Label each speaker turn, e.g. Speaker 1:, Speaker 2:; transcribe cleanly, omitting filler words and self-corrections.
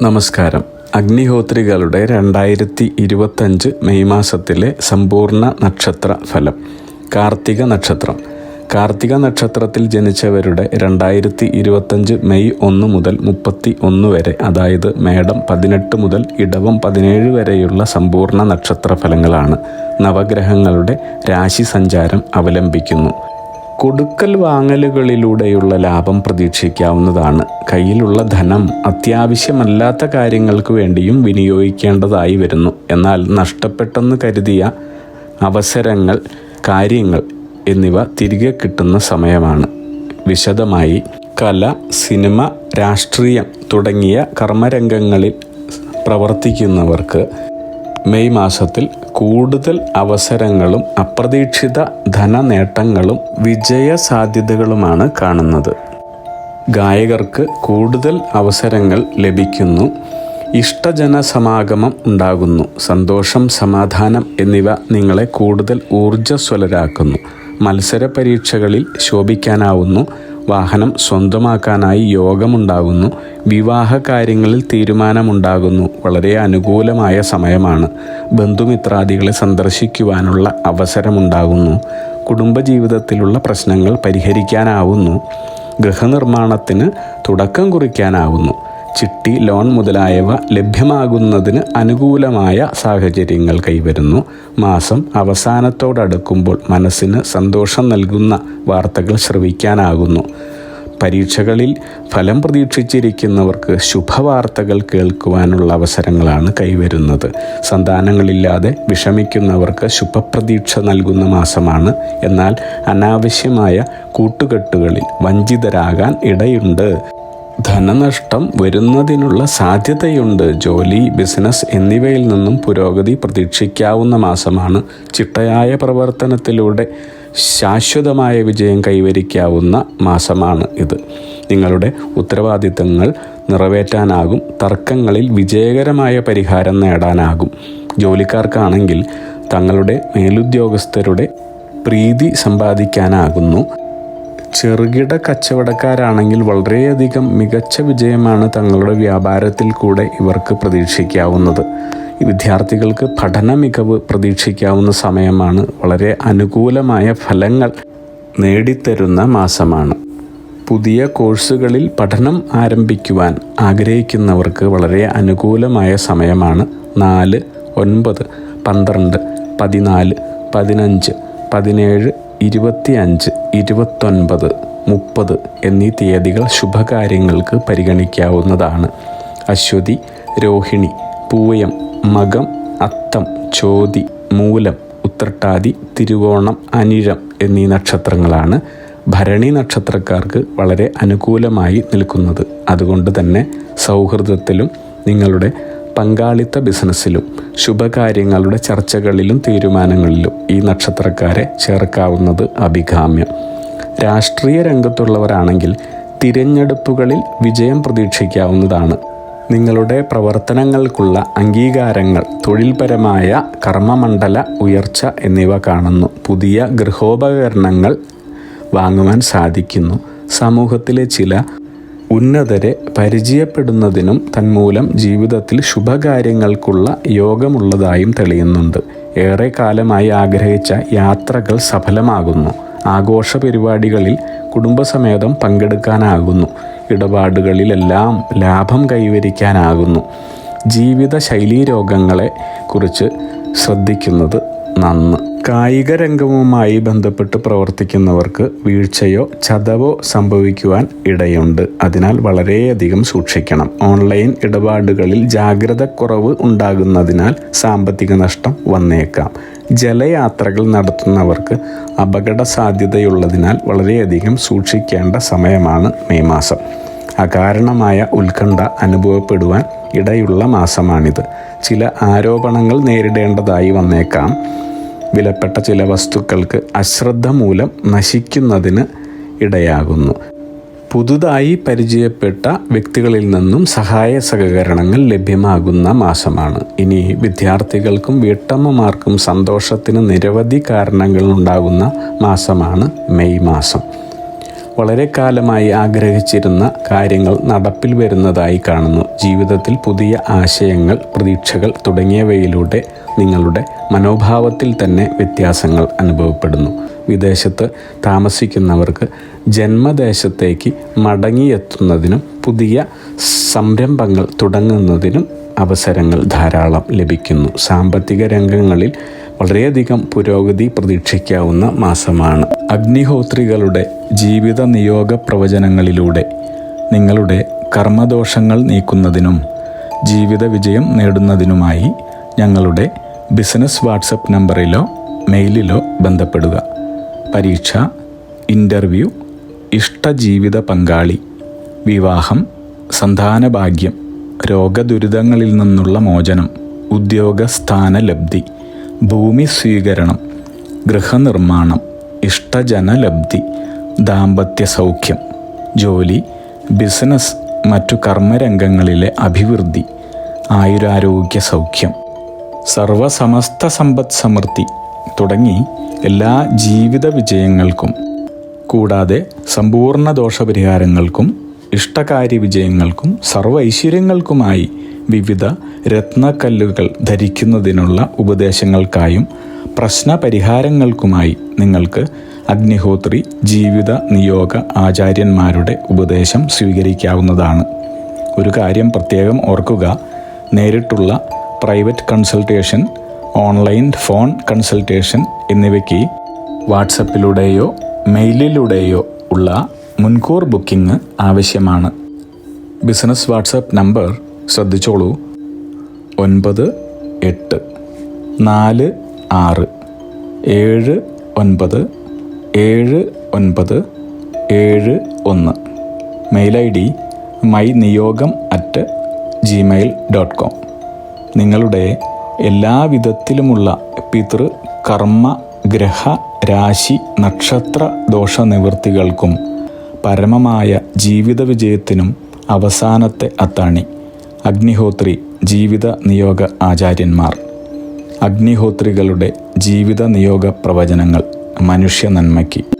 Speaker 1: നമസ്കാരം. അഗ്നിഹോത്രികളുടെ 2025 മെയ് മാസത്തിലെ സമ്പൂർണ്ണ നക്ഷത്ര ഫലം. കാർത്തിക നക്ഷത്രം. കാർത്തിക നക്ഷത്രത്തിൽ ജനിച്ചവരുടെ 2025 മെയ് 1 മുതൽ 31 വരെ, അതായത് മേടം 18 മുതൽ ഇടവം 17 വരെയുള്ള സമ്പൂർണ്ണ നക്ഷത്ര ഫലങ്ങളാണ് നവഗ്രഹങ്ങളുടെ രാശി സഞ്ചാരം അവലംബിക്കുന്നു. കൊടുക്കൽ വാങ്ങലുകളിലൂടെയുള്ള ലാഭം പ്രതീക്ഷിക്കാവുന്നതാണ്. കയ്യിലുള്ള ധനം അത്യാവശ്യമല്ലാത്ത കാര്യങ്ങൾക്ക് വേണ്ടിയും വിനിയോഗിക്കേണ്ടതായി വരുന്നു. എന്നാൽ നഷ്ടപ്പെട്ടെന്ന് കരുതിയ അവസരങ്ങൾ, കാര്യങ്ങൾ എന്നിവ തിരികെ കിട്ടുന്ന സമയമാണ്. വിശദമായി, കല, സിനിമ, രാഷ്ട്രീയം തുടങ്ങിയ കർമ്മരംഗങ്ങളിൽ പ്രവർത്തിക്കുന്നവർക്ക് മെയ് മാസത്തിൽ കൂടുതൽ അവസരങ്ങളും അപ്രതീക്ഷിത ധനനേട്ടങ്ങളും വിജയസാധ്യതകളുമാണ് കാണുന്നത്. ഗായകർക്ക് കൂടുതൽ അവസരങ്ങൾ ലഭിക്കുന്നു. ഇഷ്ടജനസമാഗമം ഉണ്ടാകുന്നു. സന്തോഷം, സമാധാനം എന്നിവ നിങ്ങളെ കൂടുതൽ ഊർജ്ജസ്വലരാക്കുന്നു. മത്സര പരീക്ഷകളിൽ ശോഭിക്കാനാവുന്നു. വാഹനം സ്വന്തമാക്കാനായി യോഗമുണ്ടാകുന്നു. വിവാഹ കാര്യങ്ങളിൽ തീരുമാനമുണ്ടാകുന്നു. വളരെ അനുകൂലമായ സമയമാണ്. ബന്ധുമിത്രാദികളെ സന്ദർശിക്കുവാനുള്ള അവസരമുണ്ടാകുന്നു. കുടുംബജീവിതത്തിലുള്ള പ്രശ്നങ്ങൾ പരിഹരിക്കാനാവുന്നു. ഗൃഹനിർമ്മാണത്തിന് തുടക്കം കുറിക്കാനാവുന്നു. ചിട്ടി, ലോൺ മുതലായവ ലഭ്യമാകുന്നതിന് അനുകൂലമായ സാഹചര്യങ്ങൾ കൈവരുന്നു. മാസം അവസാനത്തോടടുക്കുമ്പോൾ മനസ്സിന് സന്തോഷം നൽകുന്ന വാർത്തകൾ ശ്രവിക്കാനാകുന്നു. പരീക്ഷകളിൽ ഫലം പ്രതീക്ഷിച്ചിരിക്കുന്നവർക്ക് ശുഭവാർത്തകൾ കേൾക്കുവാനുള്ള അവസരങ്ങളാണ് കൈവരുന്നത്. സന്താനങ്ങളില്ലാതെ വിഷമിക്കുന്നവർക്ക് ശുഭപ്രതീക്ഷ നൽകുന്ന മാസമാണ്. എന്നാൽ അനാവശ്യമായ കൂട്ടുകെട്ടുകളിൽ വഞ്ചിതരാകാൻ ഇടയുണ്ട്. ധനനഷ്ടം വരുന്നതിനുള്ള സാധ്യതയുണ്ട്. ജോലി, ബിസിനസ് എന്നിവയിൽ നിന്നും പുരോഗതി പ്രതീക്ഷിക്കാവുന്ന മാസമാണ്. ചിട്ടയായ പ്രവർത്തനത്തിലൂടെ ശാശ്വതമായ വിജയം കൈവരിക്കാവുന്ന മാസമാണ് ഇത്. നിങ്ങളുടെ ഉത്തരവാദിത്തങ്ങൾ നിറവേറ്റാനാകും. തർക്കങ്ങളിൽ വിജയകരമായ പരിഹാരം നേടാനാകും. ജോലിക്കാർക്കാണെങ്കിൽ തങ്ങളുടെ മേലുദ്യോഗസ്ഥരുടെ പ്രീതി സമ്പാദിക്കാനാകുന്നു. ചെറുകിട കച്ചവടക്കാരാണെങ്കിൽ വളരെയധികം മികച്ച വിജയമാണ് തങ്ങളുടെ വ്യാപാരത്തിൽ കൂടെ ഇവർക്ക് പ്രതീക്ഷിക്കാവുന്നത്. വിദ്യാർത്ഥികൾക്ക് പഠന മികവ് പ്രതീക്ഷിക്കാവുന്ന സമയമാണ്. വളരെ അനുകൂലമായ ഫലങ്ങൾ നേടിത്തരുന്ന മാസമാണ്. പുതിയ കോഴ്സുകളിൽ പഠനം ആരംഭിക്കുവാൻ ആഗ്രഹിക്കുന്നവർക്ക് വളരെ അനുകൂലമായ സമയമാണ്. 4, 9, 12, 14, 15, 17, 25, 29, 30 എന്നീ തീയതികൾ ശുഭകാര്യങ്ങൾക്ക് പരിഗണിക്കാവുന്നതാണ്. അശ്വതി, രോഹിണി, പൂയം, മകം, അത്തം, ചോതി, മൂലം, ഉത്രട്ടാതി, തിരുവോണം, അനിഴം എന്നീ നക്ഷത്രങ്ങളാണ് ഭരണി നക്ഷത്രക്കാർക്ക് വളരെ അനുകൂലമായി നിൽക്കുന്നത്. അതുകൊണ്ട് തന്നെ സൗഹൃദത്തിലും നിങ്ങളുടെ പങ്കാളിത്ത ബിസിനസ്സിലും ശുഭകാര്യങ്ങളുടെ ചർച്ചകളിലും തീരുമാനങ്ങളിലും ഈ നക്ഷത്രക്കാരെ ചേർക്കാവുന്നത് അഭികാമ്യം. രാഷ്ട്രീയ രംഗത്തുള്ളവരാണെങ്കിൽ തിരഞ്ഞെടുപ്പുകളിൽ വിജയം പ്രതീക്ഷിക്കാവുന്നതാണ്. നിങ്ങളുടെ പ്രവർത്തനങ്ങൾക്കുള്ള അംഗീകാരങ്ങൾ, തൊഴിൽപരമായ കർമ്മമണ്ഡല ഉയർച്ച എന്നിവ കാണുന്നു. പുതിയ ഗൃഹോപകരണങ്ങൾ വാങ്ങുവാൻ സാധിക്കുന്നു. സമൂഹത്തിലെ ചില ഉന്നതരെ പരിചയപ്പെടുന്നതിനും തന്മൂലം ജീവിതത്തിൽ ശുഭകാര്യങ്ങൾക്കുള്ള യോഗമുള്ളതായും തെളിയുന്നുണ്ട്. ഏറെ കാലമായി ആഗ്രഹിച്ച യാത്രകൾ സഫലമാകുന്നു. ആഘോഷ പരിപാടികളിൽ കുടുംബസമേതം പങ്കെടുക്കാനാകുന്നു. ഇടപാടുകളിലെല്ലാം ലാഭം കൈവരിക്കാനാകുന്നു. ജീവിത ശൈലീ രോഗങ്ങളെ കുറിച്ച് ശ്രദ്ധിക്കുന്നത് നന്ന്. കായിക രംഗവുമായി ബന്ധപ്പെട്ട് പ്രവർത്തിക്കുന്നവർക്ക് വീഴ്ചയോ ചതവോ സംഭവിക്കുവാൻ ഇടയുണ്ട്. അതിനാൽ വളരെയധികം സൂക്ഷിക്കണം. ഓൺലൈൻ ഇടപാടുകളിൽ ജാഗ്രതക്കുറവ് ഉണ്ടാകുന്നതിനാൽ സാമ്പത്തിക നഷ്ടം വന്നേക്കാം. ജലയാത്രകൾ നടത്തുന്നവർക്ക് അപകട സാധ്യതയുള്ളതിനാൽ വളരെയധികം സൂക്ഷിക്കേണ്ട സമയമാണ് മെയ് മാസം. അകാരണമായ ഉത്കണ്ഠ അനുഭവപ്പെടുവാൻ ഇടയുള്ള മാസമാണിത്. ചില ആരോപണങ്ങൾ നേരിടേണ്ടതായി വന്നേക്കാം. വിലപ്പെട്ട ചില വസ്തുക്കൾക്ക് അശ്രദ്ധ മൂലം നശിക്കുന്നതിന് ഇടയാകുന്നു. പുതുതായി പരിചയപ്പെട്ട വ്യക്തികളിൽ നിന്നും സഹായ സഹകരണങ്ങൾ ലഭ്യമാകുന്ന മാസമാണ്. ഇനി വിദ്യാർത്ഥികൾക്കും വീട്ടമ്മമാർക്കും സന്തോഷത്തിന് നിരവധി കാരണങ്ങൾ ഉണ്ടാകുന്ന മാസമാണ് മെയ് മാസം. വളരെ കാലമായി ആഗ്രഹിച്ചിരുന്ന കാര്യങ്ങൾ നടപ്പിൽ വരുന്നതായി കാണുന്നു. ജീവിതത്തിൽ പുതിയ ആശയങ്ങൾ, പ്രതീക്ഷകൾ തുടങ്ങിയവയിലൂടെ നിങ്ങളുടെ മനോഭാവത്തിൽ തന്നെ വ്യത്യാസങ്ങൾ അനുഭവപ്പെടുന്നു. വിദേശത്ത് താമസിക്കുന്നവർക്ക് ജന്മദേശത്തേക്ക് മടങ്ങിയെത്തുന്നതിനും പുതിയ സംരംഭങ്ങൾ തുടങ്ങുന്നതിനും അവസരങ്ങൾ ധാരാളം ലഭിക്കുന്നു. സാമ്പത്തിക രംഗങ്ങളിൽ വളരെയധികം പുരോഗതി പ്രതീക്ഷിക്കാവുന്ന മാസമാണ്. അഗ്നിഹോത്രികളുടെ ജീവിത നിയോഗ പ്രവചനങ്ങളിലൂടെ നിങ്ങളുടെ കർമ്മദോഷങ്ങൾ നീക്കുന്നതിനും ജീവിത വിജയം നേടുന്നതിനുമായി ഞങ്ങളുടെ ബിസിനസ് വാട്സപ്പ് നമ്പറിലോ മെയിലിലോ ബന്ധപ്പെടുക. പരീക്ഷ, ഇൻ്റർവ്യൂ, ഇഷ്ടജീവിത പങ്കാളി, വിവാഹം, സന്താനഭാഗ്യം, രോഗദുരിതങ്ങളിൽ നിന്നുള്ള മോചനം, ഉദ്യോഗസ്ഥാന ലബ്ധി, ഭൂമി സ്വീകരണം, ഗൃഹനിർമ്മാണം, ഇഷ്ടജനലബ്ധി, ദാമ്പത്യ സൗഖ്യം, ജോലി, ബിസിനസ്, മറ്റു കർമ്മരംഗങ്ങളിലെ അഭിവൃദ്ധി, ആയുരാരോഗ്യ സൗഖ്യം, സർവസമസ്ത സമ്പദ് സമൃദ്ധി തുടങ്ങി എല്ലാ ജീവിത വിജയങ്ങൾക്കും കൂടാതെ സമ്പൂർണ്ണ ദോഷപരിഹാരങ്ങൾക്കും ഇഷ്ടകാര്യ വിജയങ്ങൾക്കും സർവ്വ ഐശ്വര്യങ്ങൾക്കുമായി വിവിധ രത്നക്കല്ലുകൾ ധരിക്കുന്നതിനുള്ള ഉപദേശങ്ങൾക്കായും പ്രശ്നപരിഹാരങ്ങൾക്കുമായി നിങ്ങൾക്ക് അഗ്നിഹോത്രി ജീവിത നിയോഗ ആചാര്യന്മാരുടെ ഉപദേശം സ്വീകരിക്കാവുന്നതാണ്. ഒരു കാര്യം പ്രത്യേകം ഓർക്കുക, നേരിട്ടുള്ള private consultation, online phone consultation എന്നിവയ്ക്ക് വാട്സപ്പിലൂടെയോ മെയിലിലൂടെയോ ഉള്ള മുൻകൂർ ബുക്കിംഗ് ആവശ്യമാണ്. ബിസിനസ് വാട്സപ്പ് നമ്പർ ശ്രദ്ധിച്ചോളൂ: 9846797971. Mail ID myniyogam@gmail.com. നിങ്ങളുടെ എല്ലാവിധത്തിലുമുള്ള പിതൃ, കർമ്മ, ഗ്രഹ, രാശി, നക്ഷത്ര ദോഷനിവൃത്തികൾക്കും പരമമായ ജീവിത വിജയത്തിനും അവസാനത്തെ അത്താണി അഗ്നിഹോത്രി ജീവിത നിയോഗ ആചാര്യന്മാർ. അഗ്നിഹോത്രികളുടെ ജീവിത നിയോഗ പ്രവചനങ്ങൾ മനുഷ്യ നന്മയ്ക്ക്.